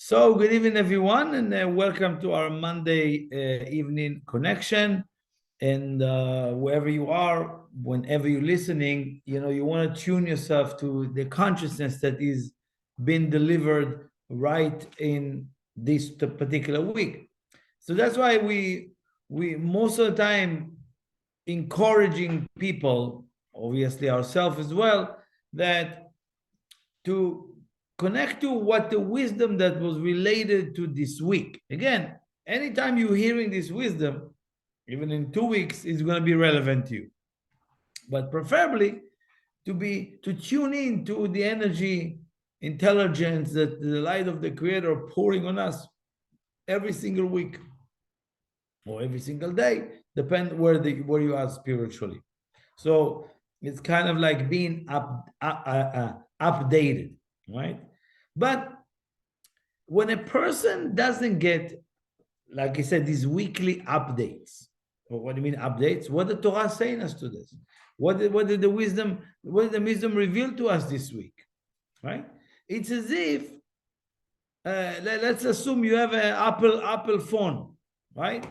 So, good evening, everyone, and welcome to our Monday evening connection. And wherever you are, whenever you're listening, you want to tune yourself to the consciousness that is being delivered right in this particular week. So that's why we most of the time encouraging people, obviously ourselves as well, that to connect to what the wisdom that was related to this week. Again, anytime you're hearing this wisdom, even in 2 weeks, it's going to be relevant to you. But preferably to tune in to the energy, intelligence that the light of the Creator pouring on us every single week or every single day, depend where you are spiritually. So it's kind of like being updated, right? But when a person doesn't get, like I said, these weekly updates, or what do you mean updates? What the Torah is saying us to this? What did the wisdom reveal to us this week? Right? It's as if let's assume you have an Apple phone, right?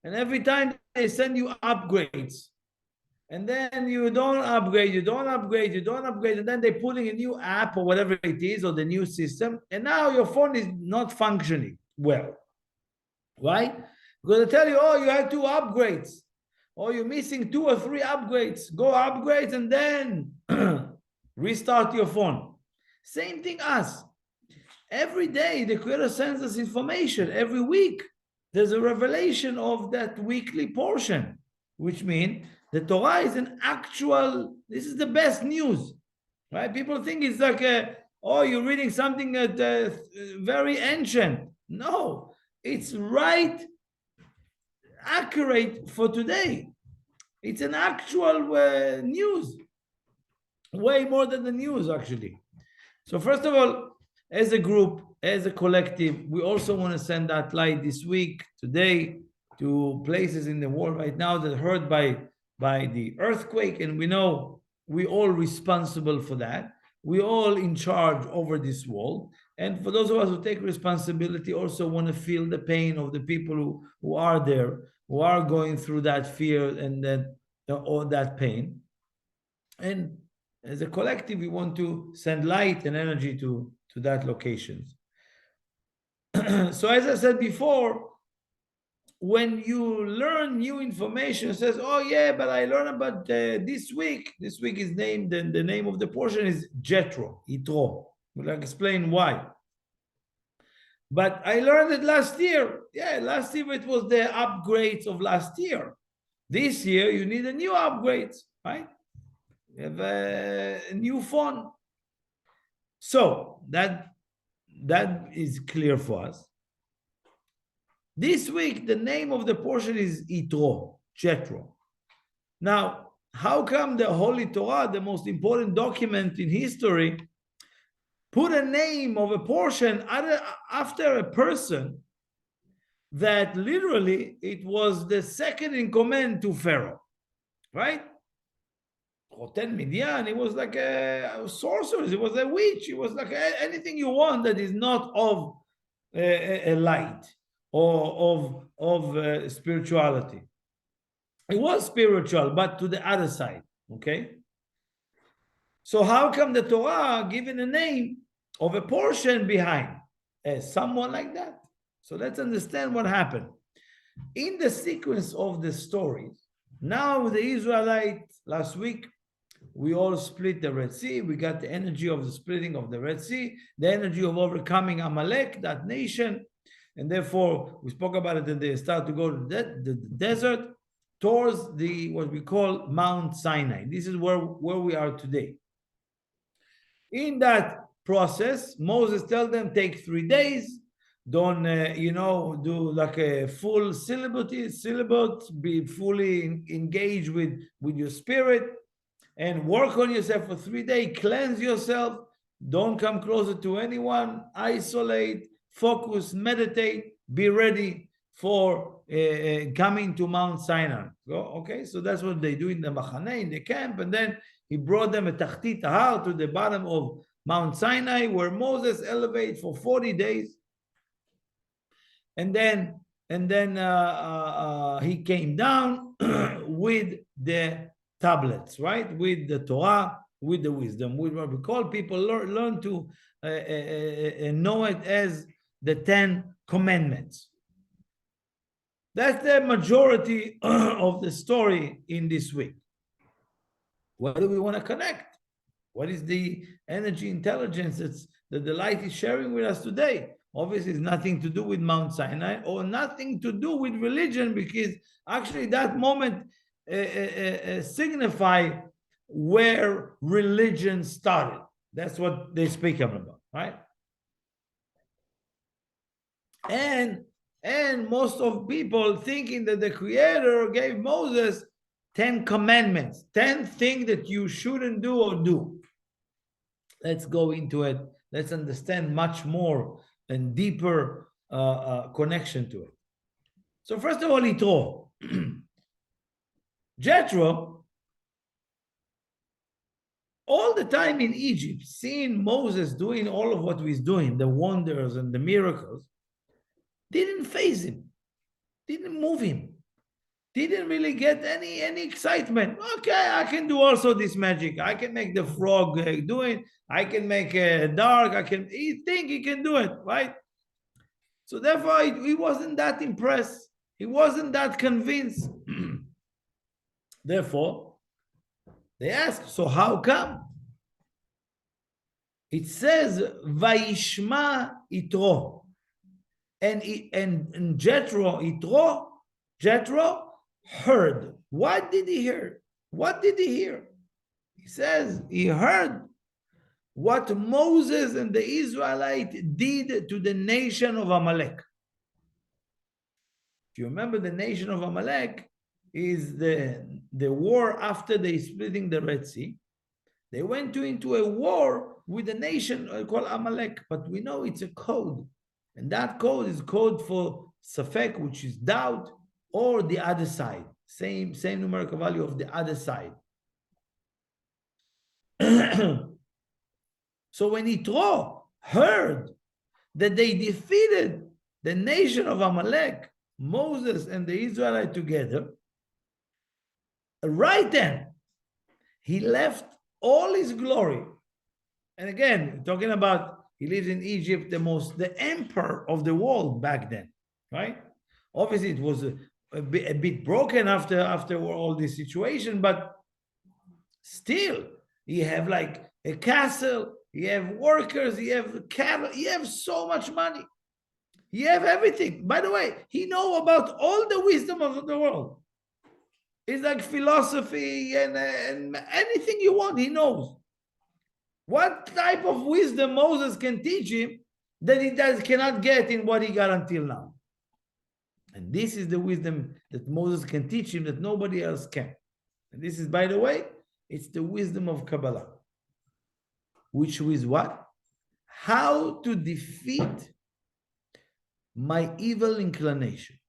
And every time they send you upgrades, and then you don't upgrade, and then they're putting a new app or whatever it is, or the new system, and now your phone is not functioning well, right? Because they tell you, oh, you had 2 upgrades, or you're missing 2 or 3 upgrades. Go upgrade and then restart your phone. Same thing us. Every day, the Creator sends us information. Every week, there's a revelation of that weekly portion, which means the Torah is an actual, this is the best news, right? People think it's like, oh, you're reading something that very ancient. No, it's right, accurate for today. It's an actual news, way more than the news, actually. So first of all, as a group, as a collective, we also want to send that light this week, today, to places in the world right now that are hurt by the earthquake, and we know we all responsible for that. We all in charge over this world, and for those of us who take responsibility, also want to feel the pain of the people who are there, who are going through that fear and that or that pain. And as a collective, we want to send light and energy to that locations. So as I said before, when you learn new information, it says, oh yeah, but I learned about this week. This week is named, and the name of the portion is Jethro, Yitro. We'll explain why. But I learned it last year. Yeah, last year it was the upgrades of last year. This year you need a new upgrades, right? You have a new phone. So that is clear for us. This week, the name of the portion is Yitro, Jethro. Now, how come the Holy Torah, the most important document in history, put a name of a portion after a person that literally it was the second in command to Pharaoh, right? Hotel Midian, it was like a sorcerer, it was a witch, it was like anything you want that is not of a light or of spirituality. It was spiritual, but to the other side, okay? So how come the Torah given a name of a portion behind someone like that? So let's understand what happened. In the sequence of the stories, now the Israelites, last week, we all split the Red Sea. We got the energy of the splitting of the Red Sea, the energy of overcoming Amalek, that nation. And therefore, we spoke about it, and they start to go to the desert towards what we call Mount Sinai. This is where we are today. In that process, Moses tells them, take 3 days. Don't, do like a full syllabus, be fully engaged with your spirit, and work on yourself for 3 days, cleanse yourself, don't come closer to anyone, isolate, focus, meditate, be ready for coming to Mount Sinai. Okay, so that's what they do in the Machane, in the camp, and then he brought them a Tachtit Har to the bottom of Mount Sinai, where Moses elevated for 40 days. and then he came down with the tablets, right? With the Torah, with the wisdom, with what we call people learn to know it as the 10 Commandments. That's the majority of the story in this week. What do we want to connect? What is the energy intelligence that the light is sharing with us today? Obviously, it's nothing to do with Mount Sinai or nothing to do with religion, because actually that moment signify where religion started. That's what they speak about, right? And most of people thinking that the Creator gave Moses 10 commandments, 10 things that you shouldn't do or do. Let's go into it. Let's understand much more and deeper connection to it. So first of all, Yitro. Jethro, all the time in Egypt, seeing Moses doing all of what he's doing, the wonders and the miracles, didn't faze him, didn't move him, didn't really get any excitement. Okay, I can do also this magic. I can make the frog do it. I can make it dark. He think he can do it, right? So therefore, he wasn't that impressed. He wasn't that convinced. Therefore, they asked, so how come? It says, Vaishma Yitro. And Jethro heard. What did he hear? What did he hear? He says he heard what Moses and the Israelites did to the nation of Amalek. If you remember, the nation of Amalek is the war after they splitting the Red Sea. They went into a war with a nation called Amalek, but we know it's a code. And that code is code for Safek, which is doubt, or the other side. Same numerical value of the other side. So when Yitro heard that they defeated the nation of Amalek, Moses and the Israelites together, right then, he left all his glory. And again, talking about he lives in Egypt, the emperor of the world back then, right? Obviously, it was a bit broken after all this situation, but still, you have like a castle, you have workers, you have cattle, you have so much money. You have everything. By the way, he knows about all the wisdom of the world. It's like philosophy and anything you want, he knows. What type of wisdom Moses can teach him that he cannot get in what he got until now? And this is the wisdom that Moses can teach him that nobody else can. And this is, by the way, it's the wisdom of Kabbalah. Which is what? How to defeat my evil inclination,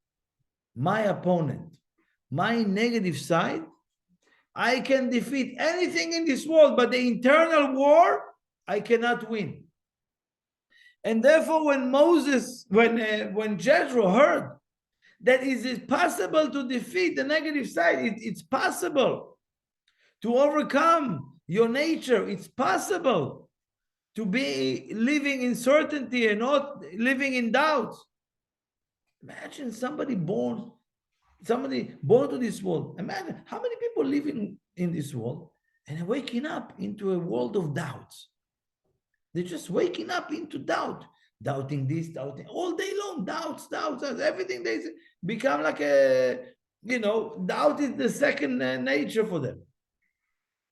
my opponent, my negative side. I can defeat anything in this world, but the internal war, I cannot win. And therefore, when Jethro heard that it is possible to defeat the negative side, it's possible to overcome your nature. It's possible to be living in certainty and not living in doubt. Imagine somebody born to this world. Imagine how many people live in this world and are waking up into a world of doubts. They're just waking up into doubt, doubting this, doubting all day long, doubts, everything. They become like doubt is the second nature for them.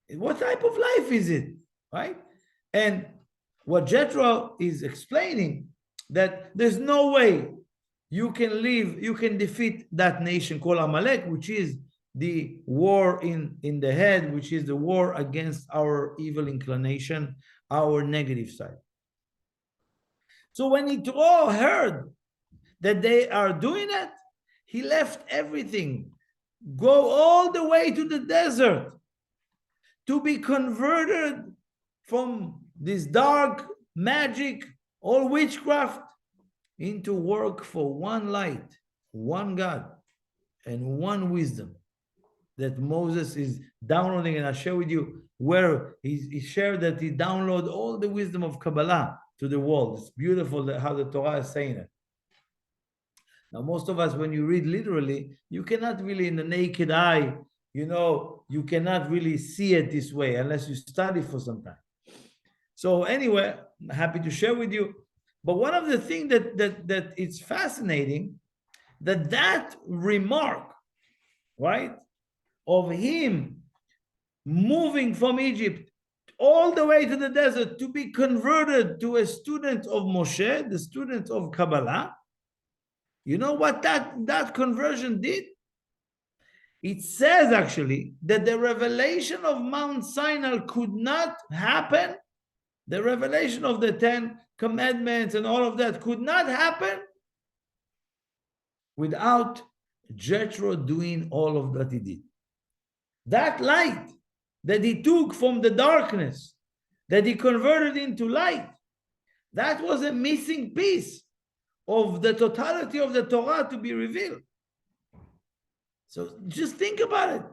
What type of life is it, right? And what Jethro is explaining, that there's no way you can defeat that nation called Amalek, which is the war in the head, which is the war against our evil inclination, our negative side. So when Yitro heard that they are doing it, he left everything, go all the way to the desert to be converted from this dark magic, all witchcraft, into work for one light, one God, and one wisdom that Moses is downloading. And I'll share with you where he shared that he downloaded all the wisdom of Kabbalah to the world. It's beautiful how the Torah is saying it. Now, most of us, when you read literally, you cannot really, in the naked eye, you cannot really see it this way unless you study for some time. So anyway, I'm happy to share with you. But one of the things that it's fascinating, that remark, right, of him moving from Egypt all the way to the desert to be converted to a student of Moshe, the student of Kabbalah, you know what that conversion did? It says actually that the revelation of Mount Sinai could not happen. The revelation of the 10 commandments and all of that could not happen without Jethro doing all of that he did. That light that he took from the darkness, that he converted into light, that was a missing piece of the totality of the Torah to be revealed. So just think about it.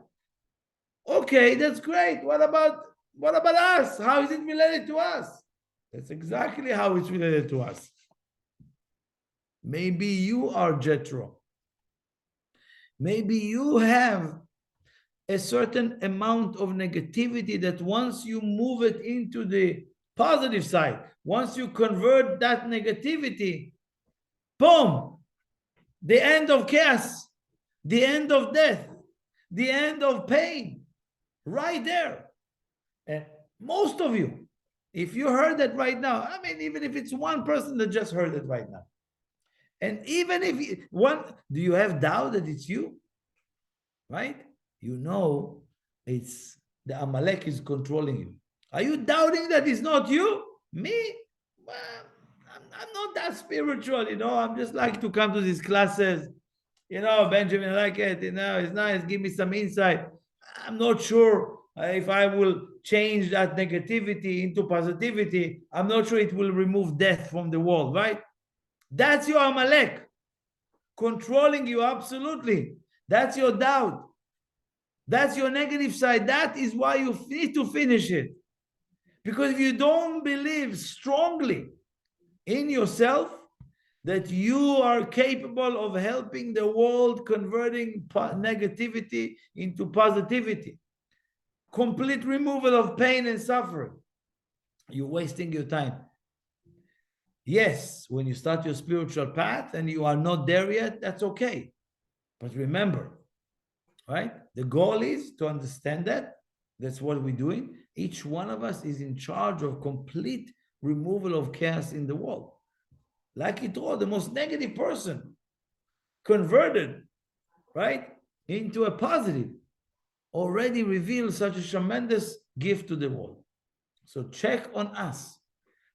Okay, that's great. What about us? How is it related to us? That's exactly how it's related to us. Maybe you are Jethro. Maybe you have a certain amount of negativity that once you move it into the positive side, once you convert that negativity, boom, the end of chaos, the end of death, the end of pain, right there. And most of you, if you heard that right now, I mean, even if it's one person that just heard it right now, and even if do you have doubt that it's you? Right? You know, it's the Amalek is controlling you. Are you doubting that it's not you? Me? Well, I'm not that spiritual, I'm just like to come to these classes. Benjamin, I like it, it's nice, give me some insight. I'm not sure if I will change that negativity into positivity. I'm not sure it will remove death from the world, right? That's your Amalek controlling you, absolutely. That's your doubt. That's your negative side. That is why you need to finish it. Because if you don't believe strongly in yourself that you are capable of helping the world, converting negativity into positivity, complete removal of pain and suffering, you're wasting your time. Yes, when you start your spiritual path and you are not there yet, that's okay. But remember, right? The goal is to understand that. That's what we're doing. Each one of us is in charge of complete removal of chaos in the world. Like Yitro, the most negative person, converted, right, into a positive, already reveals such a tremendous gift to the world. So check on us.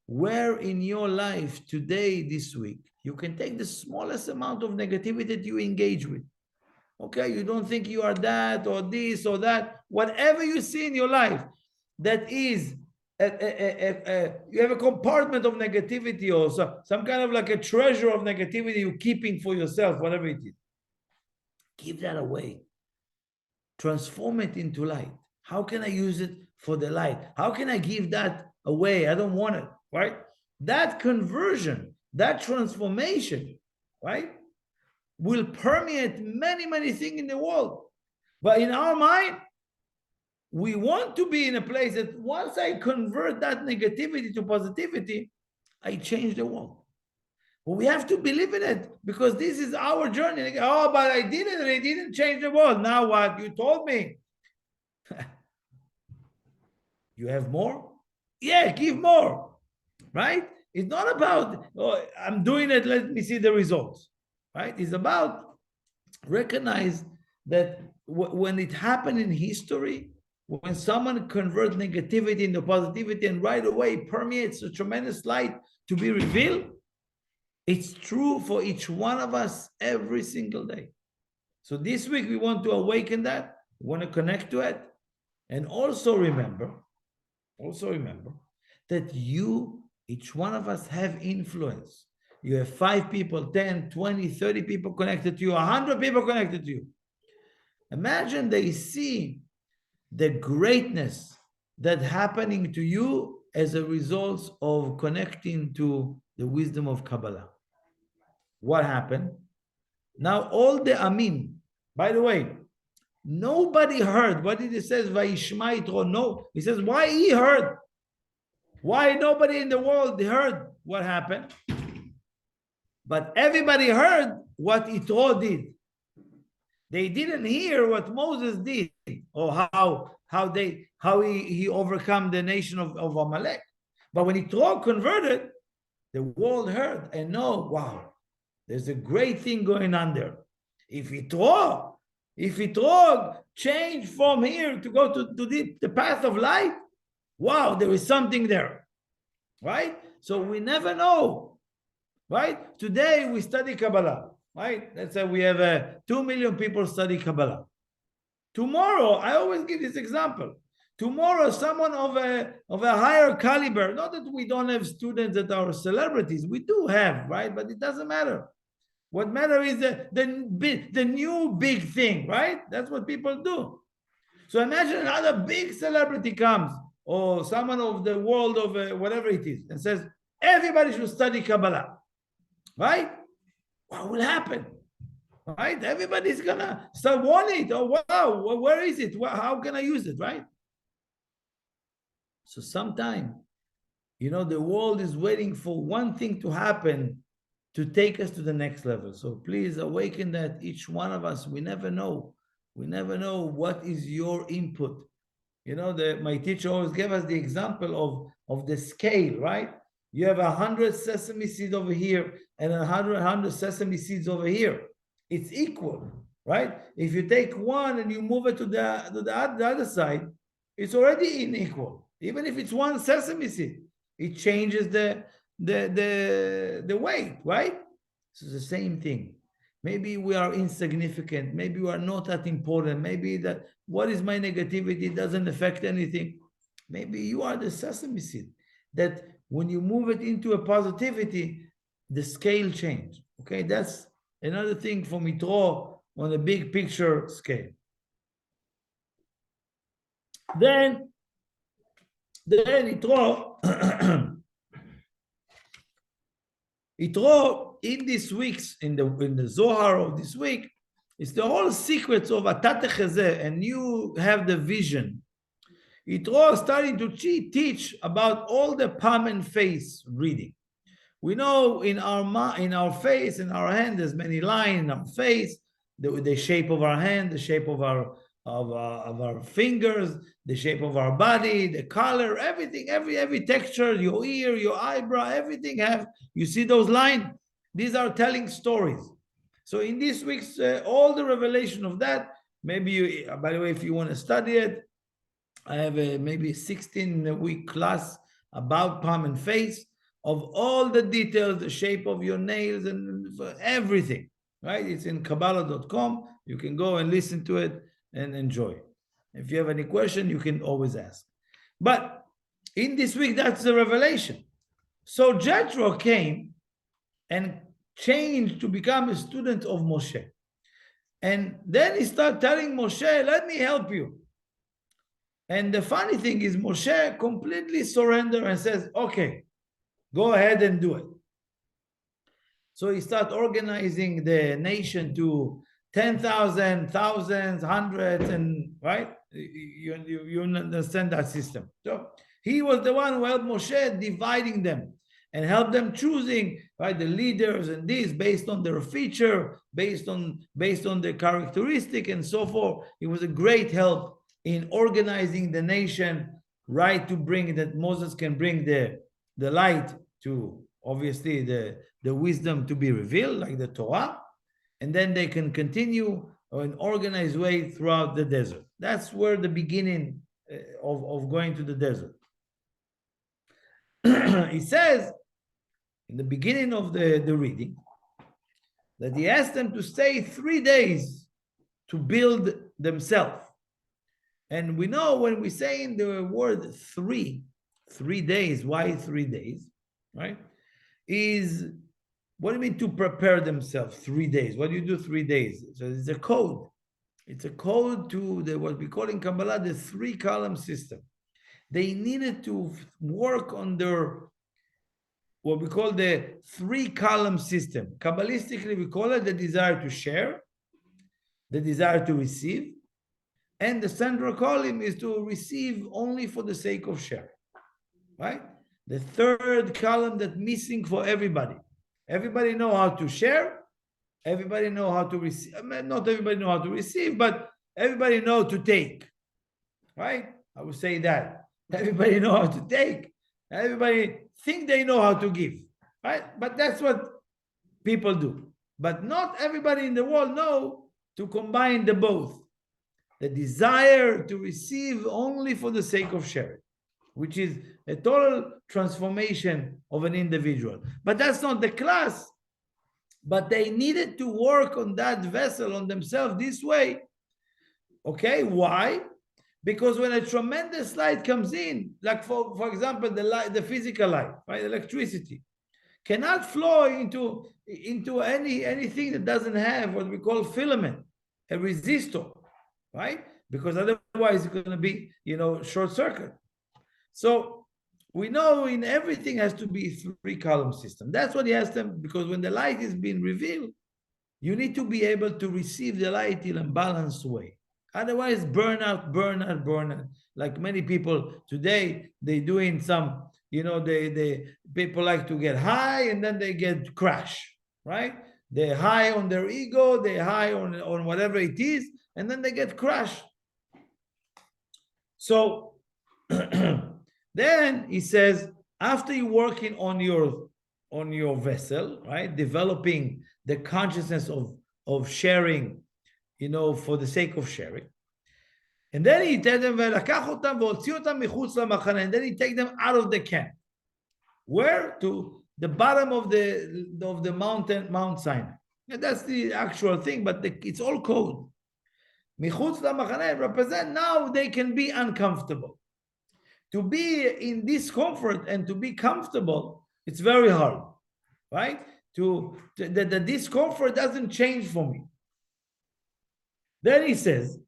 Where in your life today, this week, you can take the smallest amount of negativity that you engage with. Okay, you don't think you are that or this or that. Whatever you see in your life that is, you have a compartment of negativity or some kind of like a treasure of negativity you're keeping for yourself, whatever it is. Give that away. Transform it into light. How can I use it for the light? How can I give that away? I don't want it, right? That conversion, that transformation, right, will permeate many, many things in the world. But in our mind, we want to be in a place that once I convert that negativity to positivity, I change the world. But we have to believe in it because this is our journey. Oh, but I did it and it didn't change the world. Now what? You told me. You have more? Yeah, give more, right? It's not about, oh, I'm doing it, let me see the results, right? It's about recognize that when it happened in history, when someone converts negativity into positivity and right away permeates a tremendous light to be revealed, it's true for each one of us every single day. So this week we want to awaken that, we want to connect to it, and also remember that you, each one of us, have influence. You have 5 people, 10, 20, 30 people connected to you, 100 people connected to you. Imagine they see the greatness that's happening to you as a result of connecting to the wisdom of Kabbalah. What happened? Now all the Amin, by the way, nobody heard. What did it says? Vayishma Yitro. No, he says, why he heard? Why nobody in the world heard what happened? But everybody heard what Yitro did. They didn't hear what Moses did, or how he overcome the nation of Amalek. But when Yitro converted, the world heard and know, wow, there's a great thing going on there. If Yitro change from here to go to the path of light, wow, there is something there, right? So we never know, right? Today we study Kabbalah, right? Let's say we have 2 million people study Kabbalah. Tomorrow, I always give this example. Tomorrow, someone of a higher caliber, not that we don't have students that are celebrities, we do have, right? But it doesn't matter. What matters is the new big thing, right? That's what people do. So imagine another big celebrity comes, or someone of the world of whatever it is, and says, everybody should study Kabbalah, right? What will happen? Right? Everybody's gonna start wanting it. Oh, wow, where is it? How can I use it, right? So sometime, the world is waiting for one thing to happen to take us to the next level. So please awaken that each one of us, we never know. We never know what is your input. My teacher always gave us the example of the scale, right? You have 100 sesame seeds over here and 100 sesame seeds over here. It's equal, right? If you take one and you move it to the other side, it's already unequal. Even if it's one sesame seed, it changes the weight, right? So it's the same thing. Maybe we are insignificant. Maybe we are not that important. Maybe that what is my negativity doesn't affect anything. Maybe you are the sesame seed that when you move it into a positivity, the scale change. Okay, that's another thing for Yitro on a big picture scale. Then Yitro in this week's in the Zohar of this week, it's the whole secrets of Atat Chezeh, and you have the vision. Yitro is starting to teach about all the palm and face reading. We know in our face, in our hand, there's many lines in our face, the shape of our hand, the shape of our fingers, the shape of our body, the color, everything, every texture, your ear, your eyebrow, everything you see those lines? These are telling stories. So in this week's, all the revelation of that, maybe by the way, if you want to study it, I have a maybe 16-week class about palm and face, of all the details, the shape of your nails and everything, right? It's in Kabbalah.com. You can go and listen to it and enjoy. If you have any question, you can always ask. But in this week, that's the revelation. So Jethro came and changed to become a student of Moshe. And then he started telling Moshe, let me help you. And the funny thing is Moshe completely surrendered and says, okay, go ahead and do it. So he started organizing the nation to 10,000, thousands, hundreds, and right? You understand that system. So he was the one who helped Moshe dividing them and help them choosing, right, the leaders and this based on their feature, based on the characteristic and so forth. It was a great help in organizing the nation, right, to bring that Moses can bring the light to obviously the wisdom to be revealed, like the Torah, and then they can continue in an organized way throughout the desert. That's where the beginning of going to the desert. He says in the beginning of the reading that he asked them to stay 3 days to build themselves. And we know when we say in the word 3 days, why 3 days, right? Is What do you mean to prepare themselves? 3 days. What do you do 3 days? So it's a code. It's a code to what we call in Kabbalah the 3-column system. They needed to work on their what we call the 3-column system. Kabbalistically, we call it the desire to share, the desire to receive, and the central column is to receive only for the sake of sharing, right? The 3rd column that's missing for everybody. Everybody know how to share. Everybody know how to receive. Not everybody know how to receive, but everybody know to take, right? I would say that. Everybody know how to take. Everybody think they know how to give, right? But that's what people do. But not everybody in the world know to combine the both. The desire to receive only for the sake of sharing, which is a total transformation of an individual. But that's not the class. But they needed to work on that vessel, on themselves this way. Okay, why? Because when a tremendous light comes in, like for example, the light, the physical light, right, electricity, cannot flow into anything that doesn't have what we call filament, a resistor, right? Because otherwise it's going to be, short circuit. So we know in everything has to be 3-column system. That's what he asked them, because when the light is being revealed, you need to be able to receive the light in a balanced way. Otherwise, burnout. Like many people today, they doing some, people like to get high and then they get crash, right? They're high on their ego, they're high on whatever it is, and then they get crashed. So then he says, after you're working on your vessel, right, developing the consciousness of sharing, for the sake of sharing, and then he tells them, and then he takes them out of the camp. Where? To the bottom of the mountain, Mount Sinai. And that's the actual thing, but it's all code. Michutz lamachane represent now they can be uncomfortable. To be in discomfort and to be comfortable, it's very hard, right? The discomfort doesn't change for me. Then he says,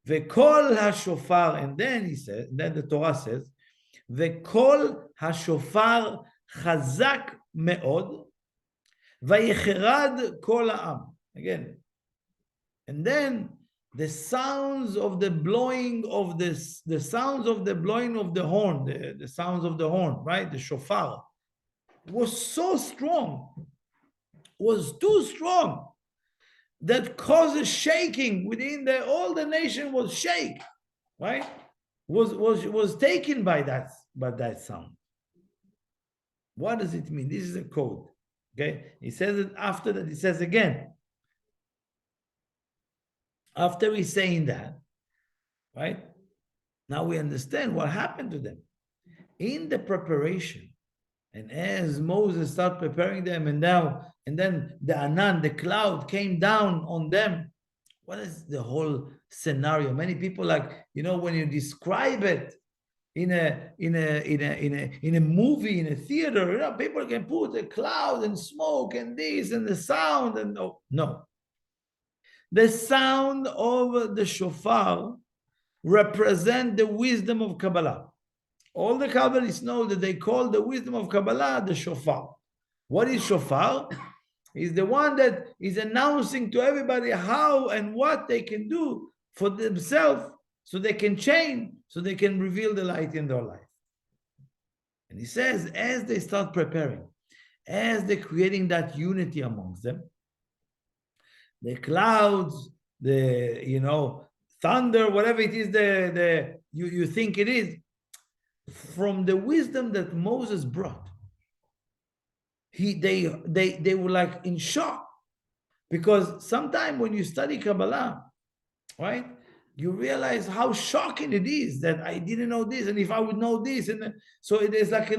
V'kol hashofar, and then the Torah says, V'kol hashofar chazak me'od, vayecherad kol ha'am. Again. And then the sounds of the blowing of the sounds of the blowing of the horn, the sounds of the horn, right? The shofar was so strong, was too strong, that causes shaking within all the nation was shake, right? Was taken by that sound. What does it mean? This is a code. Okay, he says it after that. He says again. After he's saying that, right? Now we understand what happened to them in the preparation. And as Moses started preparing them, and then the Anan, the cloud, came down on them. What is the whole scenario? Many people when you describe it in a movie, in a theater, people can put a cloud and smoke and this and the sound and no. The sound of the shofar represent the wisdom of Kabbalah. All the Kabbalists know that they call the wisdom of Kabbalah the shofar. What is shofar? Is the one that is announcing to everybody how and what they can do for themselves so they can change, so they can reveal the light in their life. And he says, as they start preparing, as they're creating that unity amongst them, the clouds, the thunder, whatever it is, you think it is, from the wisdom that Moses brought, they were like in shock, because sometimes when you study Kabbalah, right, you realize how shocking it is that I didn't know this, and if I would know this, and so it is like a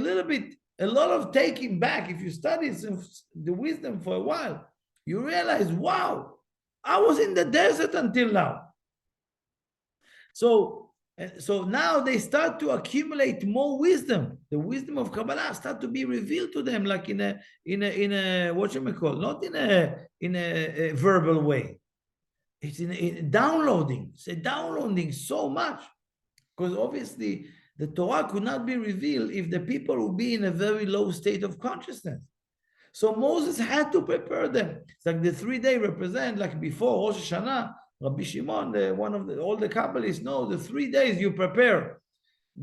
lot of taking back. If you study the wisdom for a while, you realize, wow, I was in the desert until now. So And so now they start to accumulate more wisdom. The wisdom of Kabbalah start to be revealed to them, like in a what you may call, not in a verbal way. It's in downloading. It's downloading so much, because obviously the Torah could not be revealed if the people would be in a very low state of consciousness. So Moses had to prepare them. It's like the 3 day represent, like before Rosh Hashanah, Rabbi Shimon, all the Kabbalists know the 3 days you prepare.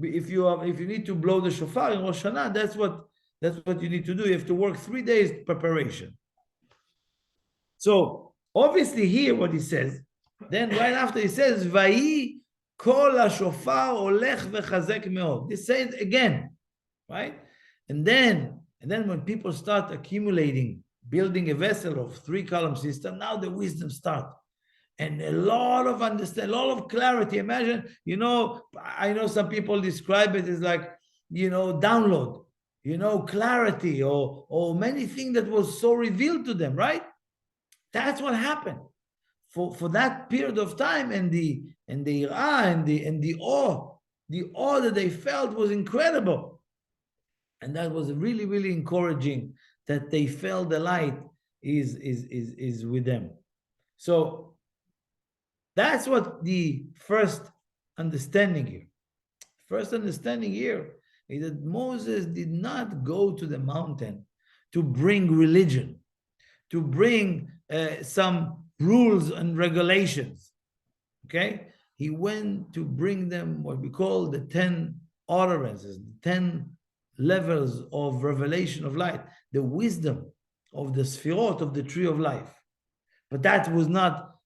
If you need to blow the shofar in Rosh Hashanah, that's what you need to do. You have to work 3 days preparation. So obviously here what he says, then right after he says, Vayi kol hashofar olech vechazek meod. This says again, right? And then when people start accumulating, building a vessel of 3-column system, now the wisdom starts. And a lot of understanding, a lot of clarity. Imagine, I know some people describe it as like, download, clarity or many things that was so revealed to them, right? That's what happened for that period of time, and the ira and the awe that they felt was incredible. And that was really, really encouraging, that they felt the light is with them. So that's what the first understanding here. First understanding here is that Moses did not go to the mountain to bring religion, to bring some rules and regulations. Okay? He went to bring them what we call the 10 utterances, the 10 levels of revelation of light, the wisdom of the Sfirot of the tree of life. But that was not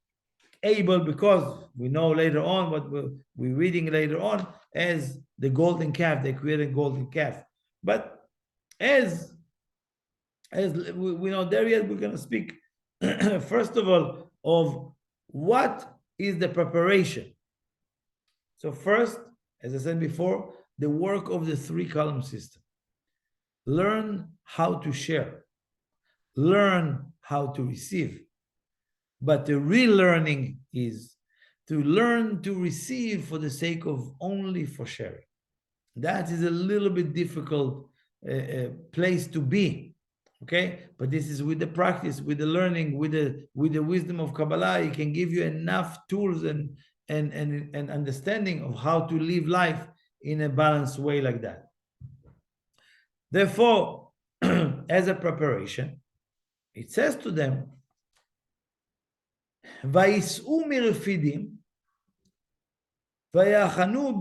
able, because we know later on, what we're reading later on, as the golden calf, they created a golden calf. But as we know, there yet we're going to speak first of all of what is the preparation. So first, as I said before, the work of the 3-column system. Learn how to share. Learn how to receive. But the real learning is to learn to receive for the sake of only for sharing. That is a little bit difficult place to be, okay? But this is with the practice, with the learning, with the wisdom of Kabbalah. It can give you enough tools and understanding of how to live life in a balanced way like that. Therefore, as a preparation, it says to them, ויסעו מרפידים ויחנו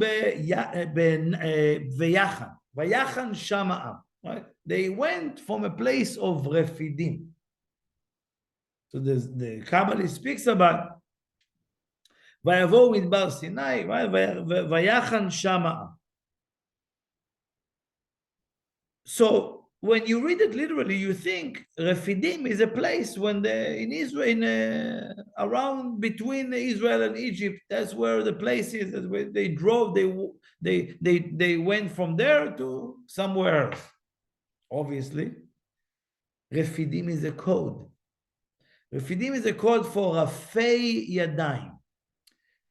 ויחן, ויחן שם העם. Right? They went from a place of refidim. So the Kabbalah speaks about ויבואו מדבר סיני, ויחן שם העם. So when you read it literally, you think Refidim is a place when in Israel, around between Israel and Egypt. That's where the place is. That's where they drove. They went from there to somewhere else. Obviously, Refidim is a code. Refidim is a code for Rafei Yadayim,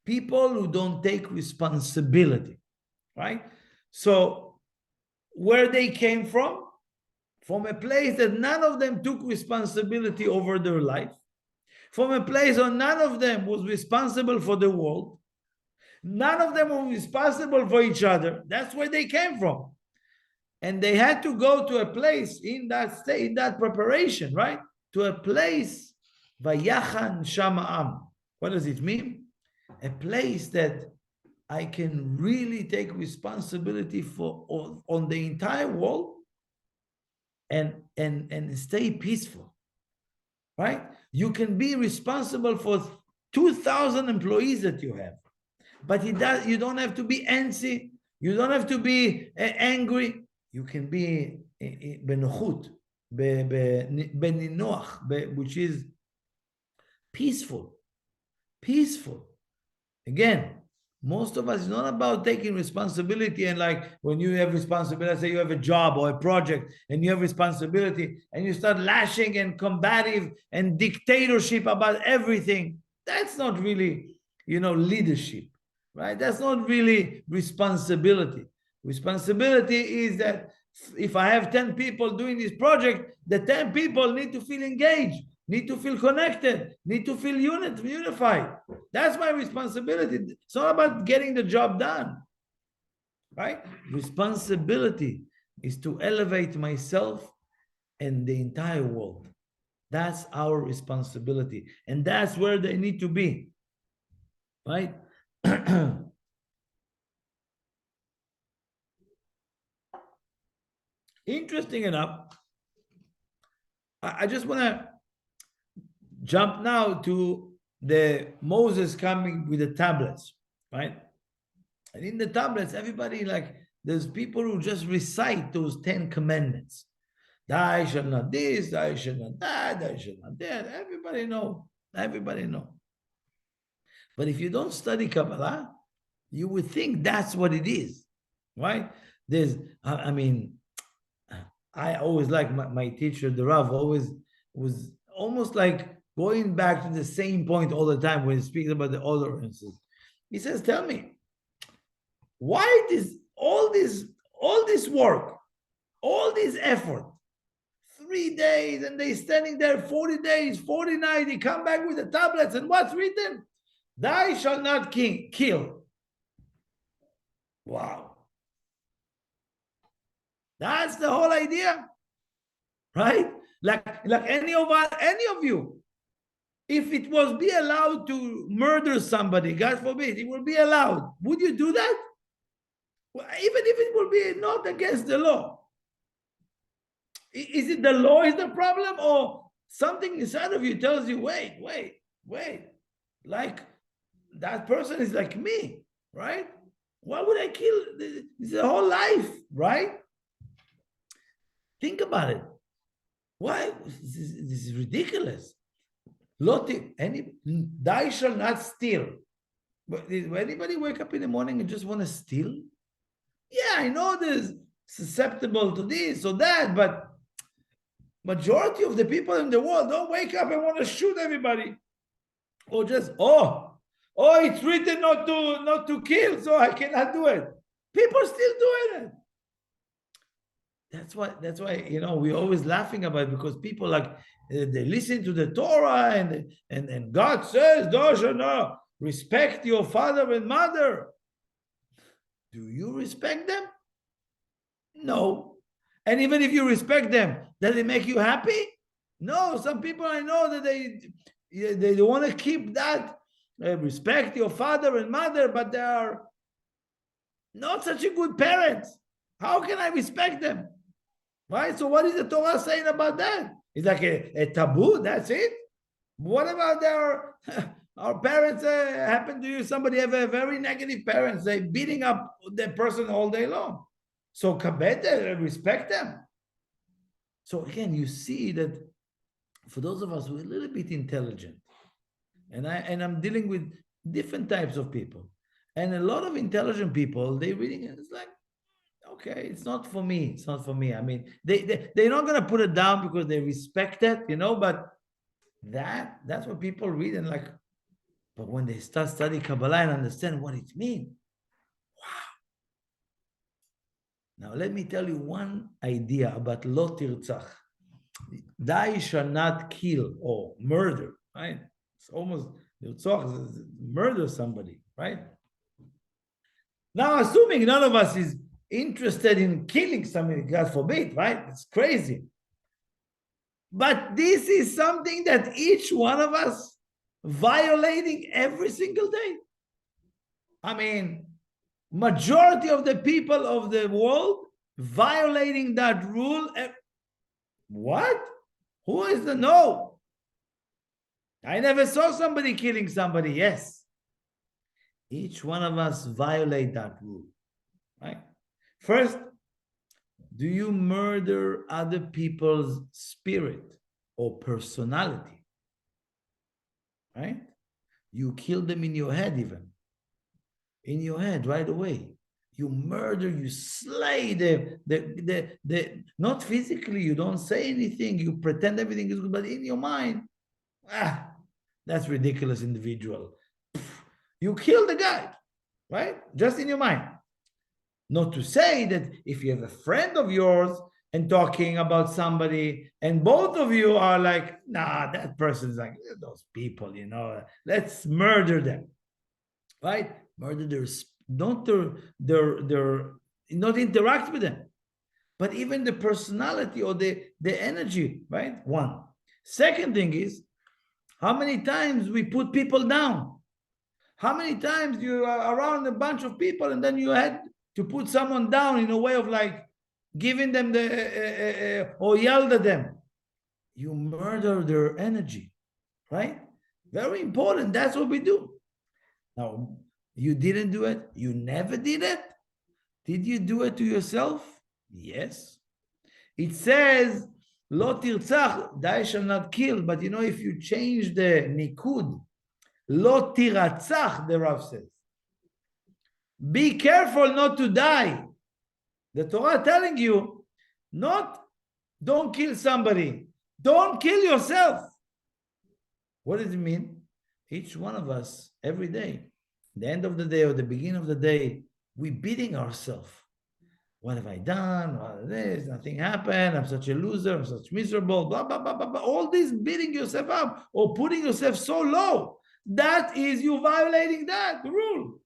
people who don't take responsibility, right? So where they came from a place that none of them took responsibility over their life, from a place where none of them was responsible for the world, none of them were responsible for each other. That's where they came from. And they had to go to a place in that state, in that preparation, right? To a place, Vayachan Shama'am. What does it mean? A place that I can really take responsibility for on the entire world and stay peaceful, right? You can be responsible for 2,000 employees that you have, but you don't have to be antsy. You don't have to be angry. You can be benochut, beninoach, which is peaceful. Peaceful. Again, most of us, it's not about taking responsibility, and like when you have responsibility, say you have a job or a project and you have responsibility and you start lashing and combative and dictatorship about everything. That's not really, leadership. right? That's not really responsibility. Responsibility is that if I have 10 people doing this project, the 10 people need to feel engaged, need to feel connected, need to feel unified. That's my responsibility. It's not about getting the job done, right? Responsibility is to elevate myself and the entire world. That's our responsibility. And that's where they need to be, right? Interesting enough, I just want to jump now to the Moses coming with the tablets, right? And in the tablets, everybody there's people who just recite those 10 commandments. Thou shalt not this, thou shalt not that, thou shalt not that. Everybody know. Everybody know. But if you don't study Kabbalah, you would think that's what it is, right? I mean, I always like my teacher, the Rav, always was almost like going back to the same point all the time when he speaks about the utterances. He says, tell me, why all this work, all this effort, 3 days, and they standing there 40 days, 40 nights, they come back with the tablets, and what's written? Thou shalt not kill. Wow. That's the whole idea, right? Like any of you, if it was be allowed to murder somebody, God forbid, it will be allowed. Would you do that? Well, even if it will be not against the law. Is it the law is the problem, or something inside of you tells you, wait, like that person is like me, right? Why would I kill? This is a whole life, right? Think about it. Why? This is ridiculous. Thou shall not steal. But does anybody wake up in the morning and just want to steal? Yeah, I know there's susceptible to this or that, but majority of the people in the world don't wake up and want to shoot everybody. Or just, it's written not to kill, so I cannot do it. People still doing it. That's why we're always laughing about it, because people they listen to the Torah and God says, thou shalt not respect your father and mother. Do you respect them? No. And even if you respect them, does it make you happy? No. Some people I know that they want to keep that respect your father and mother, but they are not such a good parents. How can I respect them? Right? So what is the Torah saying about that? It's like a taboo, that's it? What about our parents happen to you? Somebody have a very negative parents, they beating up the person all day long. So kabbalah, respect them. So again, you see that for those of us who are a little bit intelligent, and I'm dealing with different types of people, and a lot of intelligent people, they reading it, it's like, okay, it's not for me. It's not for me. I mean, they're not going to put it down because they respect it, but that's what people read and but when they start studying Kabbalah and understand what it means, wow. Now, let me tell you one idea about lo tirtzach. Thou shall not kill or murder, right? It's almost murder somebody, right? Now, assuming none of us is interested in killing somebody, God forbid, right? It's crazy. But this is something that each one of us violating every single day. I mean, majority of the people of the world violating that rule. What? Who is the no? I never saw somebody killing somebody. Yes. Each one of us violate that rule, right? First, do you murder other people's spirit or personality? Right? You kill them in your head even. In your head right away. You murder, you slay the not physically, you don't say anything, you pretend everything is good, but in your mind, that's ridiculous individual. You kill the guy. right? Just in your mind. Not to say that if you have a friend of yours and talking about somebody and both of you are like, nah, that person's like, those people, let's murder them, right? Murder their, not not interact with them, but even the personality or the energy, right? One. Second thing is, how many times we put people down? How many times you are around a bunch of people and then you had to put someone down in a way of like giving them or yelled at them? You murder their energy, right? Very important. That's what we do. Now, you didn't do it. You never did it. Did you do it to yourself? Yes. It says, Lo tirtzach, thou shalt not kill. But if you change the nikud, Lo tiratzach, the Rav says. Be careful not to die. The Torah telling you, not don't kill somebody. Don't kill yourself. What does it mean? Each one of us, every day, the end of the day or the beginning of the day, we're beating ourselves. What have I done? What is this? Nothing happened. I'm such a loser. I'm such miserable. Blah, blah, blah, blah, blah. All this beating yourself up or putting yourself so low. That is you violating the rule.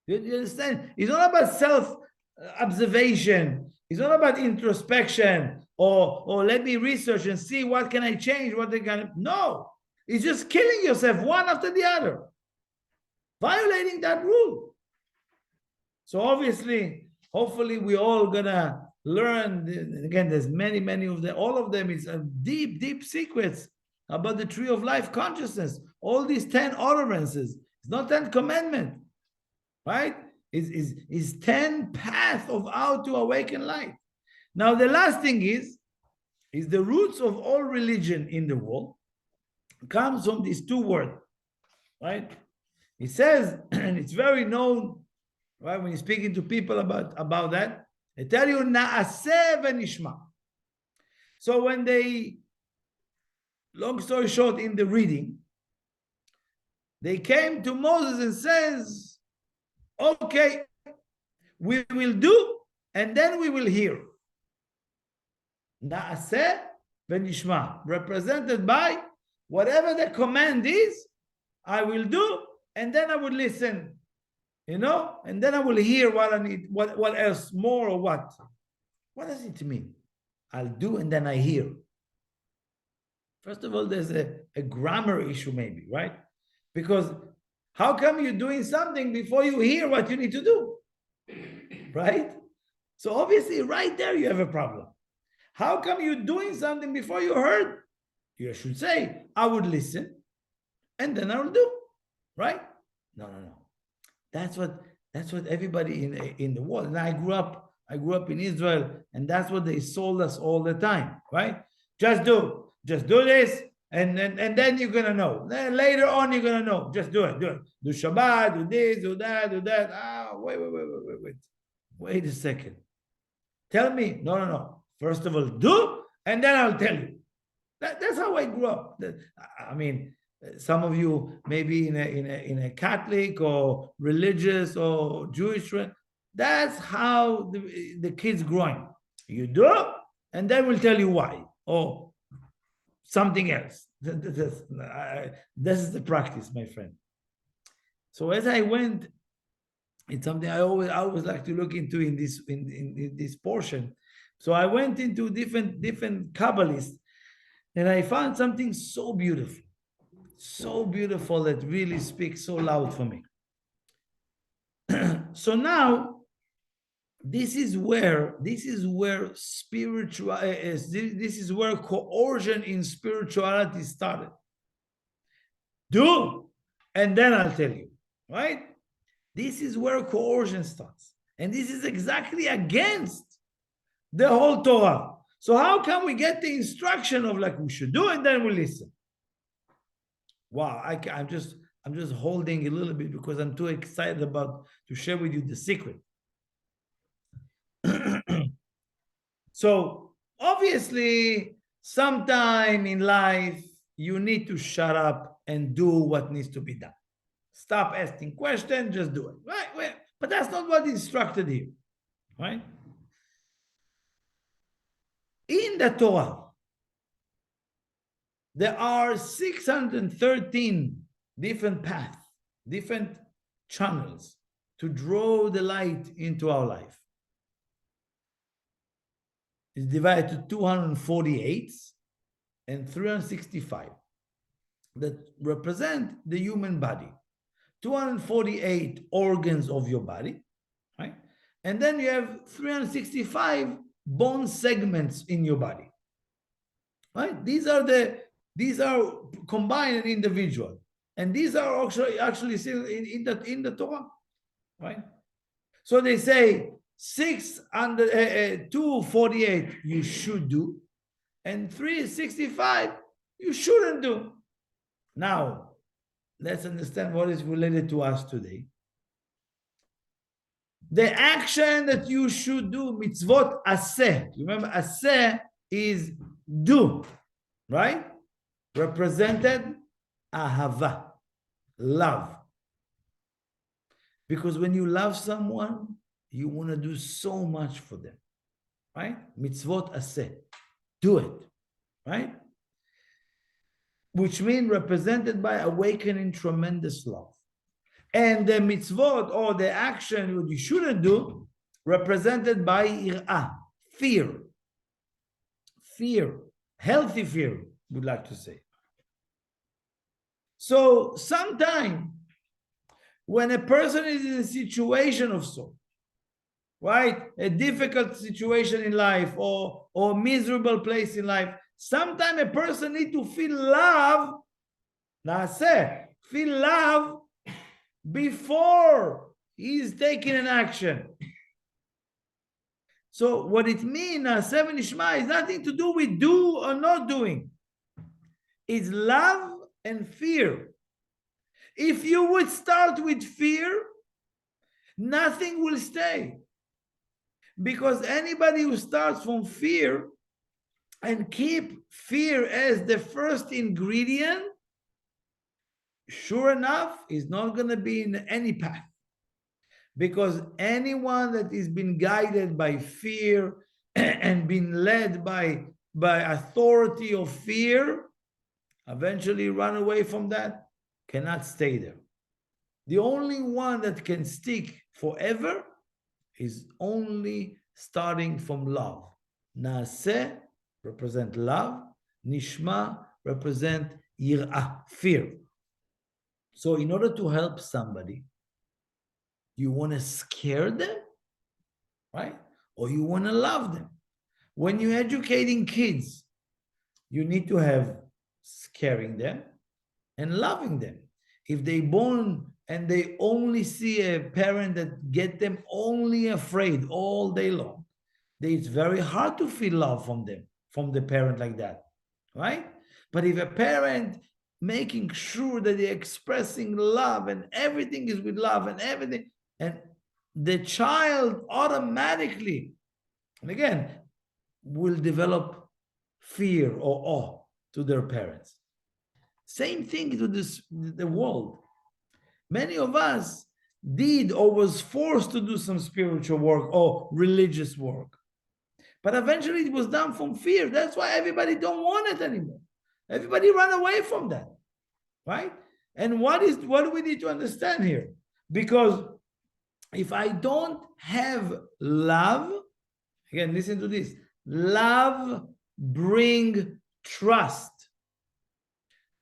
You understand? It's not about self-observation. It's not about introspection or let me research and see what can I change, what they can. No. It's just killing yourself one after the other. Violating that rule. So obviously, hopefully we're all gonna learn. Again, there's many of them. All of them is a deep secrets about the tree of life consciousness. All these 10 utterances. It's not 10 commandments, right? Is 10 paths of how to awaken light. Now, the last thing is the roots of all religion in the world comes from these two words, right? It says, and it's very known, right? When you're speaking to people about that, they tell you, Na'aseh v'nishma. So when they, long story short, in the reading, they came to Moses and says, okay, we will do, and then we will hear. Na'aseh v'nishma, represented by whatever the command is, I will do, and then I will listen, and then I will hear what I need, what else, more or what. What does it mean? I'll do, and then I hear. First of all, there's a grammar issue maybe, right? Because how come you're doing something before you hear what you need to do, right? So obviously right there you have a problem. How come you're doing something before you heard? You should say, I would listen, and then I will do, right? No. That's what everybody in the world. And I grew up in Israel, and that's what they sold us all the time, right? Just do this, and then you're gonna know. Then later on you're gonna know. Just do it. Do Shabbat, do this, do that. Wait a second. Tell me. No. First of all, do, and then I'll tell you. That's how I grew up. I mean, some of you maybe in a Catholic or religious or Jewish. That's how the kids growing. You do, and then we'll tell you why, or something else. This is the practice, my friend. So as I went, it's something I always like to look into in this portion. So I went into different Kabbalists, and I found something so beautiful that really speaks so loud for me. So now, this is where spiritual this is where coercion in spirituality started. Do, and then I'll tell you, right? This is where coercion starts, and this is exactly against the whole Torah. So how can we get the instruction of like we should do it, then we listen? Wow, I'm just holding a little bit because I'm too excited to share with you the secret. So obviously, sometime in life you need to shut up and do what needs to be done. Stop asking questions, just do it. Right? But that's not what is instructed here. Right? In the Torah, there are 613 different paths, different channels to draw the light into our life. It's divided to 248 and 365 that represent the human body. 248 organs of your body, right? And then you have 365 bone segments in your body, right? These are combined and individual, and these are actually still in the Torah, right? So they say 248 you should do, and 365 you shouldn't do. Now, let's understand what is related to us today. The action that you should do, mitzvot aseh. Remember, aseh is do, right? Represented ahava, love. Because when you love someone, you want to do so much for them, right? Mitzvot aseh, do it, right? Which means represented by awakening tremendous love. And the mitzvot, or the action what you shouldn't do, represented by ir'ah, fear. Fear, healthy fear, would like to say. So sometimes when a person is in a situation of sorts, right, a difficult situation in life or miserable place in life, sometimes a person needs to feel love, feel love before he's taking an action. So what it means, Naaseh v'nishma, is nothing to do with do or not doing. It's love and fear. If you would start with fear, nothing will stay. Because anybody who starts from fear and keep fear as the first ingredient, sure enough, is not going to be in any path. Because anyone that is being guided by fear and being led by authority of fear, eventually run away from that, cannot stay there. The only one that can stick forever is only starting from love. Naaseh represent love, nishma represent yir'ah, fear. So in order to help somebody, you want to scare them, right? Or you want to love them. When you're educating kids, you need to have scaring them and loving them. If they born and they only see a parent that get them only afraid all day long, then it's very hard to feel love from them, from the parent like that, right? But if a parent making sure that they're expressing love and everything is with love and everything, and the child automatically, and again, will develop fear or awe to their parents. Same thing to the world. Many of us did or was forced to do some spiritual work or religious work. But eventually it was done from fear. That's why everybody don't want it anymore. Everybody run away from that, right? And what do we need to understand here? Because if I don't have love, again, listen to this. Love bring trust.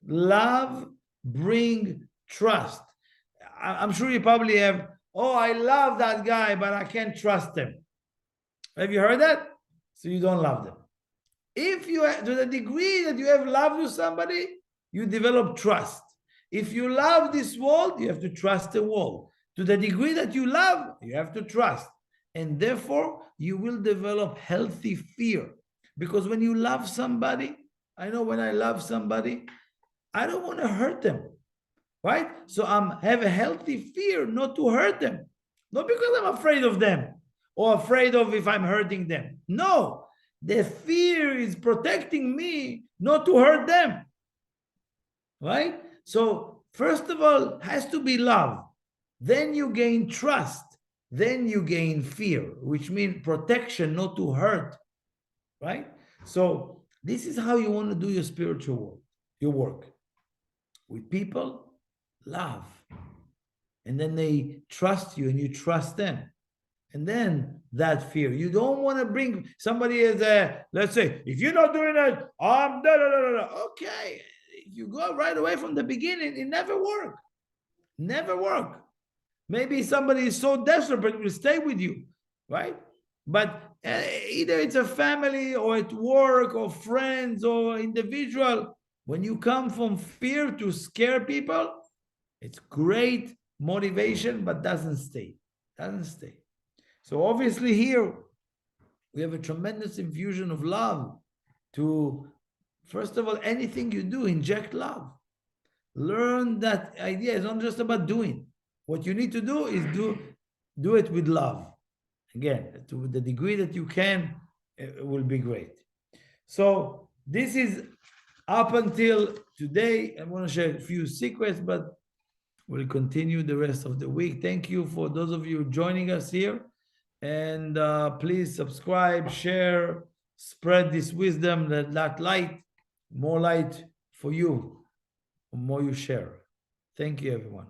Love bring trust. I'm sure you probably have, oh, I love that guy, but I can't trust him. Have you heard that? So you don't love them. If you, to the degree that you have love to somebody, you develop trust. If you love this world, you have to trust the world. To the degree that you love, you have to trust. And therefore, you will develop healthy fear. Because when you love somebody, I know when I love somebody, I don't want to hurt them, right? So I have a healthy fear not to hurt them. Not because I'm afraid of them or afraid of if I'm hurting them. No, the fear is protecting me not to hurt them, right? So First of all, has to be love. Then you gain trust. Then you gain fear, which means protection, not to hurt, right? So this is how you want to do your spiritual work, your work. With people, love. And then they trust you and you trust them. And then that fear. You don't want to bring somebody as a, let's say, if you're not doing it, I'm da da da da. Okay. If you go right away from the beginning, it never work. Never work. Maybe somebody is so desperate but will stay with you, right? But either it's a family or at work or friends or individual. When you come from fear to scare people, it's great motivation, but doesn't stay. Doesn't stay. So obviously here we have a tremendous infusion of love to, first of all, anything you do, inject love. Learn that idea. It's not just about doing. What you need to do is do it with love. Again, to the degree that you can, it will be great. So this is up until today. I want to share a few secrets, but we'll continue the rest of the week. Thank you for those of you joining us here. And please subscribe, share, spread this wisdom, that light, more light for you, the more you share. Thank you, everyone.